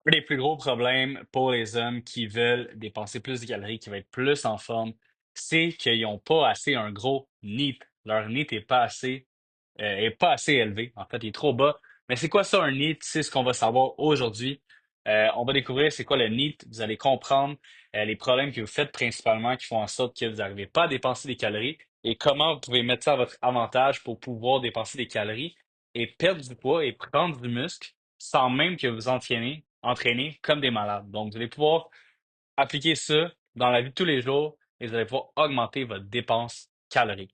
Un des plus gros problèmes pour les hommes qui veulent dépenser plus de calories, qui veulent être plus en forme, c'est qu'ils n'ont pas assez un gros NEAT. Leur NEAT est pas assez élevé. En fait, il est trop bas. Mais c'est quoi ça, un NEAT? C'est ce qu'on va savoir aujourd'hui. On va découvrir c'est quoi le NEAT. Vous allez comprendre les problèmes que vous faites principalement qui font en sorte que vous n'arrivez pas à dépenser des calories et comment vous pouvez mettre ça à votre avantage pour pouvoir dépenser des calories et perdre du poids et prendre du muscle sans même que vous entraînez comme des malades. Donc, vous allez pouvoir appliquer ça dans la vie de tous les jours et vous allez pouvoir augmenter votre dépense calorique.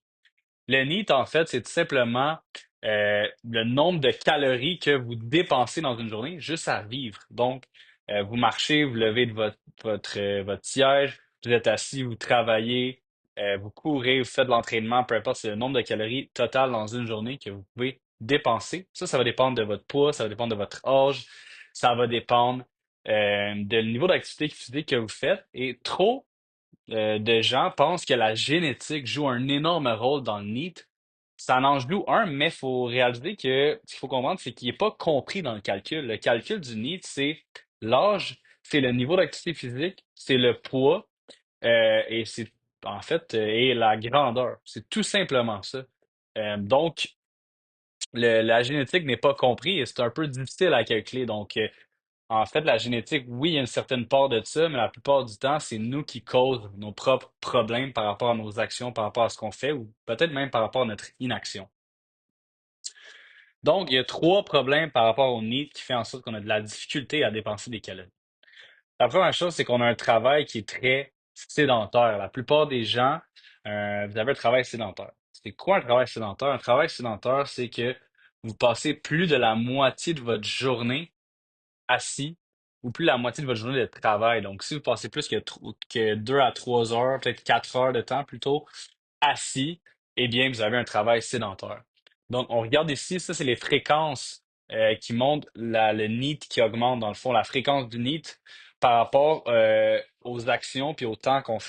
Le NEAT, en fait, c'est tout simplement le nombre de calories que vous dépensez dans une journée juste à vivre. Donc, vous marchez, vous levez de votre siège, vous êtes assis, vous travaillez, vous courez, vous faites de l'entraînement, peu importe, c'est le nombre de calories total dans une journée que vous pouvez dépenser. Ça va dépendre de votre poids, ça va dépendre de votre âge, ça va dépendre de le niveau d'activité physique que vous faites. Et trop de gens pensent que la génétique joue un énorme rôle dans le NEAT. Ça en joue un, mais il faut réaliser que ce qu'il faut comprendre, c'est qu'il n'est pas compris dans le calcul. Le calcul du NEAT, c'est l'âge, c'est le niveau d'activité physique, c'est le poids, et c'est en fait et la grandeur. C'est tout simplement ça. Donc, la génétique n'est pas compris et c'est un peu difficile à calculer. Donc, en fait, la génétique, oui, il y a une certaine part de ça, mais la plupart du temps, c'est nous qui causons nos propres problèmes par rapport à nos actions, par rapport à ce qu'on fait, ou peut-être même par rapport à notre inaction. Donc, il y a trois problèmes par rapport au NEAT qui fait en sorte qu'on a de la difficulté à dépenser des calories. La première chose, c'est qu'on a un travail qui est très sédentaire. La plupart des gens, vous avez un travail sédentaire. C'est quoi un travail sédentaire? Un travail sédentaire, c'est que vous passez plus de la moitié de votre journée assis ou plus la moitié de votre journée de travail. Donc, si vous passez plus que 2 à 3 heures, peut-être 4 heures de temps plutôt, assis, eh bien, vous avez un travail sédentaire. Donc, on regarde ici, ça, c'est les fréquences qui montrent le NEAT qui augmente, dans le fond, la fréquence du NEAT par rapport aux actions puis au temps qu'on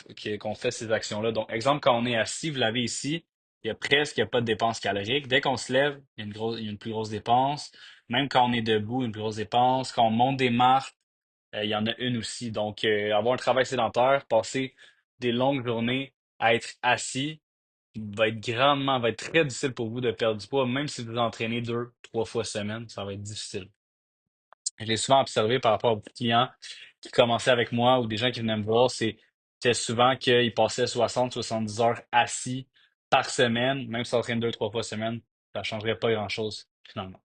fait ces actions-là. Donc, exemple, quand on est assis, vous l'avez ici, il y a pas de dépense calorique. Dès qu'on se lève, il y a une plus grosse dépense. Même quand on est debout, une plus grosse dépense. Quand on monte des marches, il y en a une aussi. Donc, avoir un travail sédentaire, passer des longues journées à être assis, va être très difficile pour vous de perdre du poids, même si vous vous entraînez 2, 3 fois semaine, ça va être difficile. Je l'ai souvent observé par rapport aux clients qui commençaient avec moi ou des gens qui venaient me voir, c'est souvent qu'ils passaient 60, 70 heures assis par semaine, même si on s'entraîne 2, 3 fois semaine, ça ne changerait pas grand-chose finalement.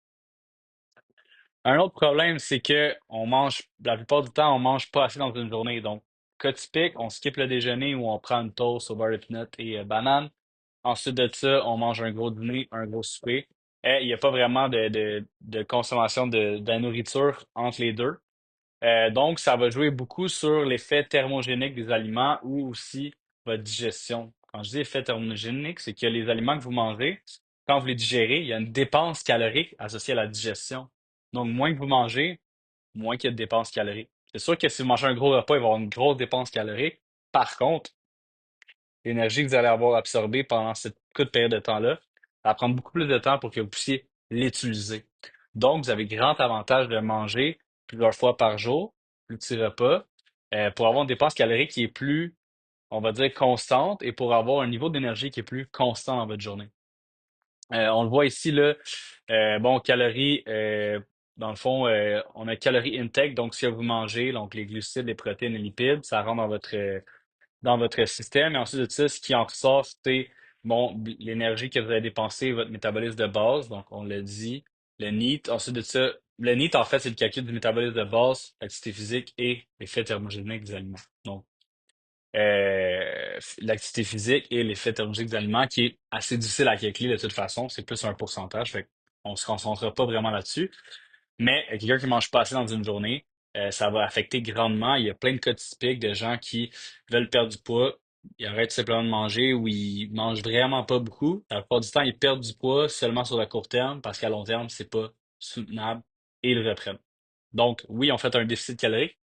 Un autre problème, c'est que la plupart du temps, on mange pas assez dans une journée. Donc, cas typique, on skip le déjeuner ou on prend une toast au beurre de peanut et banane. Ensuite de ça, on mange un gros dîner, un gros souper. Et il n'y a pas vraiment de consommation de la nourriture entre les deux. Donc, ça va jouer beaucoup sur l'effet thermogénique des aliments ou aussi votre digestion. Quand je dis effet thermogénique, c'est que les aliments que vous mangez, quand vous les digérez, il y a une dépense calorique associée à la digestion. Donc, moins que vous mangez, moins qu'il y a de dépenses caloriques. C'est sûr que si vous mangez un gros repas, il va y avoir une grosse dépense calorique. Par contre, l'énergie que vous allez avoir absorbée pendant cette courte période de temps-là, ça va prendre beaucoup plus de temps pour que vous puissiez l'utiliser. Donc, vous avez grand avantage de manger plusieurs fois par jour, plus petits repas, pour avoir une dépense calorique qui est plus, on va dire, constante et pour avoir un niveau d'énergie qui est plus constant dans votre journée. On le voit ici, là, bon, calories, dans le fond, on a calories intake, donc ce que vous mangez, donc les glucides, les protéines, les lipides, ça rentre dans votre système. Et ensuite de ça, ce qui en ressort, c'est bon, l'énergie que vous avez dépensée, votre métabolisme de base. Donc, on l'a dit, le NEAT. Ensuite de ça, le NEAT, en fait, c'est le calcul du métabolisme de base, l'activité physique et l'effet thermogénique des aliments. Donc, l'activité physique et l'effet thermogénique des aliments, qui est assez difficile à calculer de toute façon. C'est plus un pourcentage. Fait on se concentrera pas vraiment là-dessus. Mais quelqu'un qui mange pas assez dans une journée, ça va affecter grandement. Il y a plein de cas typiques de gens qui veulent perdre du poids, ils arrêtent tout simplement de manger ou ils mangent vraiment pas beaucoup. La plupart du temps, ils perdent du poids seulement sur le court terme parce qu'à long terme, c'est pas soutenable et ils reprennent. Donc, oui, on fait un déficit calorique,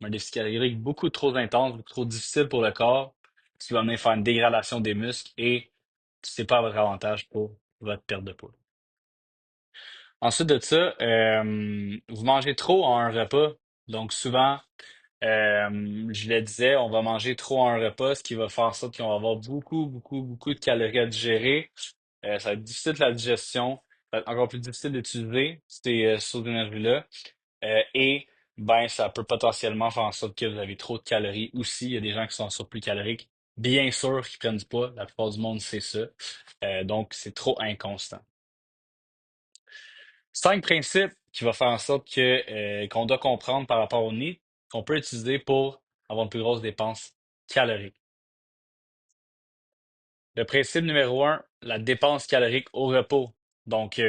mais un déficit calorique beaucoup trop intense, beaucoup trop difficile pour le corps, ce qui va mener faire une dégradation des muscles et c'est pas à votre avantage pour votre perte de poids. Ensuite de ça, vous mangez trop en un repas. Donc souvent, je le disais, on va manger trop à un repas, ce qui va faire en sorte qu'on va avoir beaucoup de calories à digérer. Ça va être difficile la digestion, ça va être encore plus difficile d'utiliser ces sources d'énergie-là. Et ben, ça peut potentiellement faire en sorte que vous avez trop de calories aussi. Il y a des gens qui sont en surplus calorique. Bien sûr qu'ils prennent du poids. La plupart du monde sait ça. Donc, c'est trop inconstant. 5 principes qui vont faire en sorte qu'on doit comprendre par rapport au nid qu'on peut utiliser pour avoir une plus grosse dépense calorique. Le principe numéro un, la dépense calorique au repos. Donc,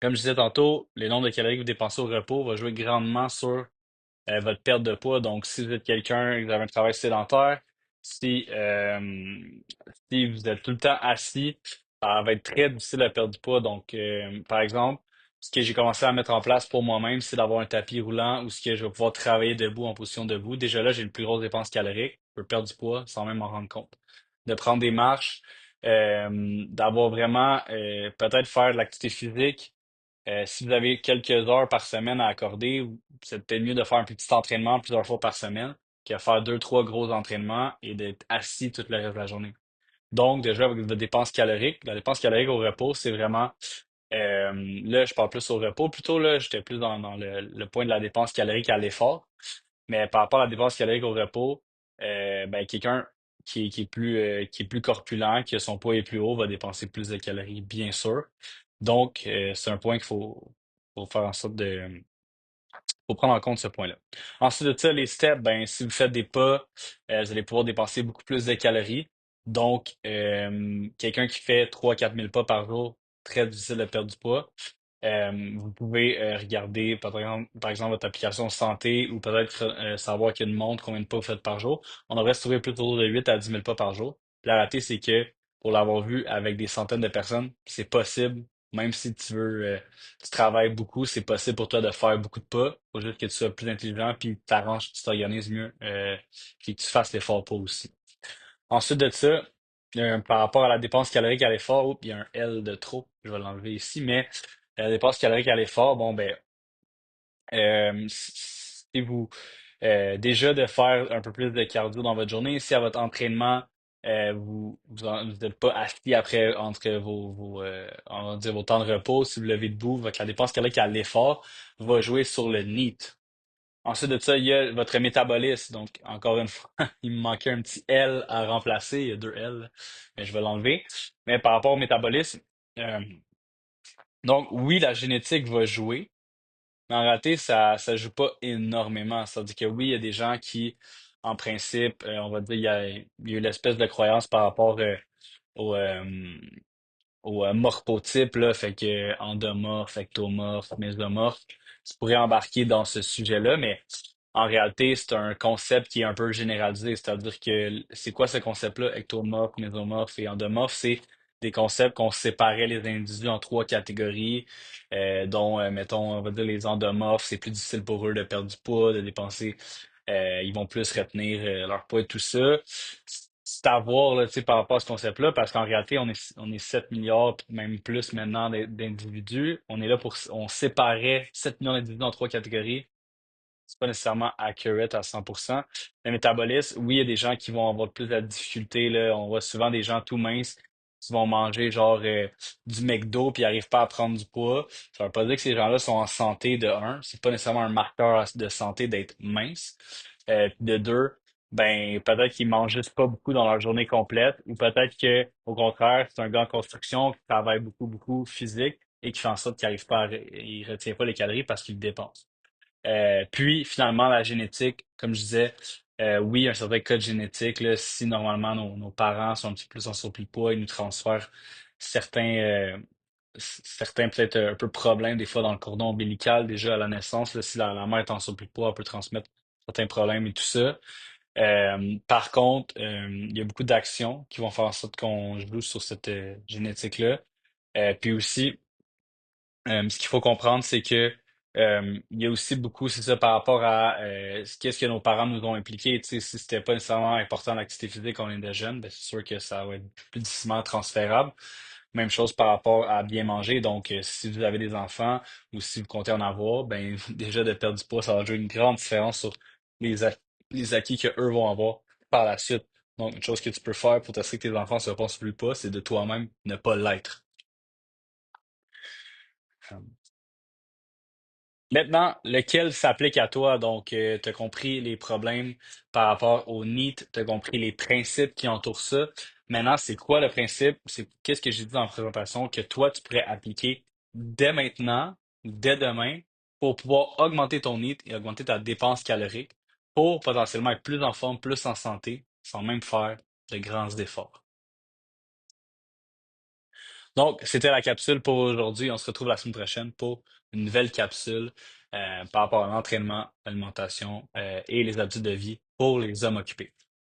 comme je disais tantôt, les nombres de calories que vous dépensez au repos va jouer grandement sur votre perte de poids. Donc, si vous êtes quelqu'un, vous avez un travail sédentaire, si, si vous êtes tout le temps assis, ça va être très difficile à perdre du poids. Donc, par exemple, ce que j'ai commencé à mettre en place pour moi-même, c'est d'avoir un tapis roulant où ce que je vais pouvoir travailler debout en position debout. Déjà là, j'ai une plus grosse dépense calorique. Je peux perdre du poids sans même m'en rendre compte. De prendre des marches, d'avoir vraiment peut-être faire de l'activité physique si vous avez quelques heures par semaine à accorder, c'est peut-être mieux de faire un petit entraînement plusieurs fois par semaine que faire deux, trois gros entraînements et d'être assis tout le reste de la journée. Donc, déjà, avec votre dépense calorique, la dépense calorique au repos, c'est vraiment, euh, là, je parle plus au repos. Plutôt, là, j'étais plus dans le point de la dépense calorique à l'effort. Mais par rapport à la dépense calorique au repos, ben, quelqu'un qui est plus corpulent, que son poids est plus haut, va dépenser plus de calories, bien sûr. Donc, c'est un point faut faire en sorte faut prendre en compte ce point-là. Ensuite de ça, les steps, ben, si vous faites des pas, vous allez pouvoir dépenser beaucoup plus de calories. Donc, quelqu'un qui fait 3 4 000 pas par jour, très difficile de perdre du poids. Vous pouvez regarder, par exemple, votre application santé ou peut-être savoir qu'il y a une montre, combien de pas vous faites par jour. On devrait se trouver plutôt autour de 8 à 10 000 pas par jour. La réalité, c'est que pour l'avoir vu avec des centaines de personnes, c'est possible, même si tu veux, tu travailles beaucoup, c'est possible pour toi de faire beaucoup de pas. Faut juste que tu sois plus intelligent puis que t'arranges, tu t'organises mieux, puis que tu fasses l'effort pas aussi. Ensuite de ça, par rapport à la dépense calorique à l'effort, oups, il y a un L de trop, je vais l'enlever ici, mais la dépense calorique à l'effort, bon ben, si vous déjà de faire un peu plus de cardio dans votre journée, si à votre entraînement vous n'êtes pas assis après entre on va dire vos temps de repos, si vous levez debout, la dépense calorique à l'effort va jouer sur le NEAT. Ensuite de ça, il y a votre métabolisme. Donc, encore une fois, il me manquait un petit L à remplacer. Il y a deux L, mais je vais l'enlever. Mais par rapport au métabolisme, euh, donc oui, la génétique va jouer, mais en réalité, ça joue pas énormément. C'est-à-dire que oui, il y a des gens qui, en principe, on va dire, il y a eu l'espèce de croyance par rapport au, morphotype, là, fait que endomorphe, ectomorphe, mésomorphe, tu pourrais embarquer dans ce sujet-là, mais en réalité, c'est un concept qui est un peu généralisé. C'est-à-dire que c'est quoi ce concept-là, ectomorphe, mésomorphe et endomorphe? C'est des concepts qu'on séparait les individus en trois catégories, dont, mettons, on va dire les endomorphes, c'est plus difficile pour eux de perdre du poids, de dépenser, ils vont plus retenir leur poids et tout ça. C'est à voir là, tu sais, par rapport à ce concept-là, parce qu'en réalité, on est 7 milliards, puis même plus maintenant d'individus. On est là on séparait 7 millions d'individus en trois catégories. C'est pas nécessairement accurate à 100%. Le métabolisme, oui, il y a des gens qui vont avoir plus de difficulté, là. On voit souvent des gens tout minces qui vont manger genre du McDo puis ils n'arrivent pas à prendre du poids. Ça veut pas dire que ces gens-là sont en santé de un. C'est pas nécessairement un marqueur de santé d'être mince. Puis de deux, ben peut-être qu'ils mangent juste pas beaucoup dans leur journée complète ou peut-être que au contraire, c'est un gars en construction qui travaille beaucoup physique et qui fait en sorte qu'il arrive pas il retient pas les calories parce qu'il dépense. Puis, finalement, la génétique, comme je disais, oui, un certain code génétique, là, si normalement nos parents sont un petit peu plus en surplus de poids, ils nous transfèrent certains, certains peut-être un peu problèmes des fois dans le cordon ombilical déjà à la naissance. Là, si la mère est en surplus de poids, elle peut transmettre certains problèmes et tout ça. Par contre, il y a beaucoup d'actions qui vont faire en sorte qu'on joue sur cette génétique-là. Puis aussi, ce qu'il faut comprendre, c'est que il y a aussi beaucoup, c'est ça, par rapport à qu'est-ce que nos parents nous ont impliqué. Tu sais, si c'était pas nécessairement important l'activité physique quand on était jeune, ben, c'est sûr que ça va être plus difficilement transférable. Même chose par rapport à bien manger. Donc, si vous avez des enfants ou si vous comptez en avoir, ben déjà de perdre du poids, ça va jouer une grande différence sur les, ac- les acquis que eux vont avoir par la suite. Donc, une chose que tu peux faire pour t'assurer que tes enfants ne se repassent plus pas, c'est de toi-même ne pas l'être. Maintenant, lequel s'applique à toi? Donc, tu as compris les problèmes par rapport au NEAT, tu as compris les principes qui entourent ça. Maintenant, c'est quoi le principe? C'est qu'est-ce que j'ai dit dans la présentation que toi, tu pourrais appliquer dès maintenant, dès demain, pour pouvoir augmenter ton NEAT et augmenter ta dépense calorique pour potentiellement être plus en forme, plus en santé, sans même faire de grands efforts. Donc, c'était la capsule pour aujourd'hui. On se retrouve la semaine prochaine pour une nouvelle capsule par rapport à l'entraînement, l'alimentation et les habitudes de vie pour les hommes occupés.